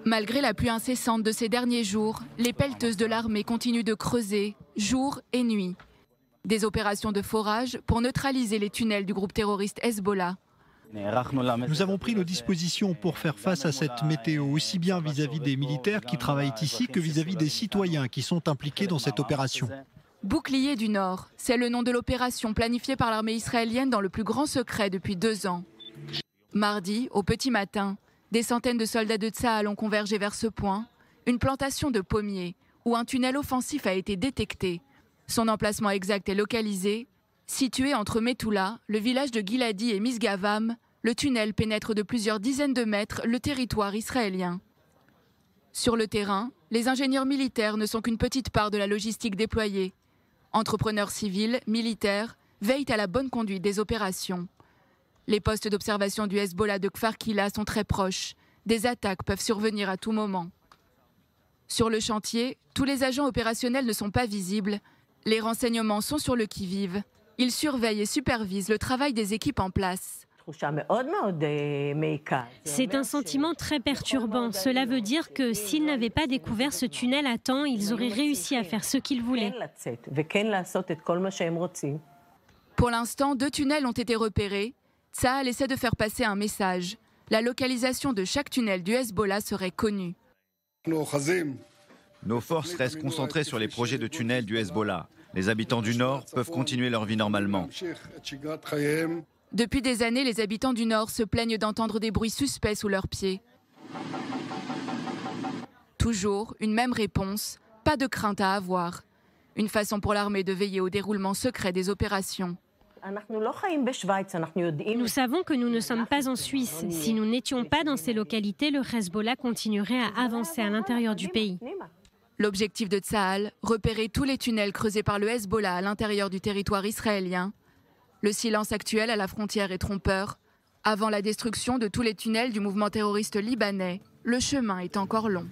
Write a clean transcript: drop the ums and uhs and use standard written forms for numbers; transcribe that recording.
Malgré la pluie incessante de ces derniers jours, les pelleteuses de l'armée continuent de creuser, jour et nuit. Des opérations de forage pour neutraliser les tunnels du groupe terroriste Hezbollah. Nous avons pris nos dispositions pour faire face à cette météo, aussi bien vis-à-vis des militaires qui travaillent ici que vis-à-vis des citoyens qui sont impliqués dans cette opération. Bouclier du Nord, c'est le nom de l'opération planifiée par l'armée israélienne dans le plus grand secret depuis 2 ans. Mardi, au petit matin, des centaines de soldats de Tsahal ont convergé vers ce point, une plantation de pommiers, où un tunnel offensif a été détecté. Son emplacement exact est localisé. Situé entre Metula, le village de Giladi et Misgavam, le tunnel pénètre de plusieurs dizaines de mètres le territoire israélien. Sur le terrain, les ingénieurs militaires ne sont qu'une petite part de la logistique déployée. Entrepreneurs civils, militaires, veillent à la bonne conduite des opérations. Les postes d'observation du Hezbollah de Kfar Kila sont très proches. Des attaques peuvent survenir à tout moment. Sur le chantier, tous les agents opérationnels ne sont pas visibles. Les renseignements sont sur le qui-vive. Ils surveillent et supervisent le travail des équipes en place. C'est un sentiment très perturbant. Cela veut dire que s'ils n'avaient pas découvert ce tunnel à temps, ils auraient réussi à faire ce qu'ils voulaient. Pour l'instant, 2 tunnels ont été repérés. Tsahal essaie de faire passer un message. La localisation de chaque tunnel du Hezbollah serait connue. Nos forces restent concentrées sur les projets de tunnels du Hezbollah. Les habitants du Nord peuvent continuer leur vie normalement. Depuis des années, les habitants du Nord se plaignent d'entendre des bruits suspects sous leurs pieds. Toujours une même réponse, pas de crainte à avoir. Une façon pour l'armée de veiller au déroulement secret des opérations. Nous savons que nous ne sommes pas en Suisse. Si nous n'étions pas dans ces localités, le Hezbollah continuerait à avancer à l'intérieur du pays. L'objectif de Tsahal, repérer tous les tunnels creusés par le Hezbollah à l'intérieur du territoire israélien. Le silence actuel à la frontière est trompeur. Avant la destruction de tous les tunnels du mouvement terroriste libanais, le chemin est encore long.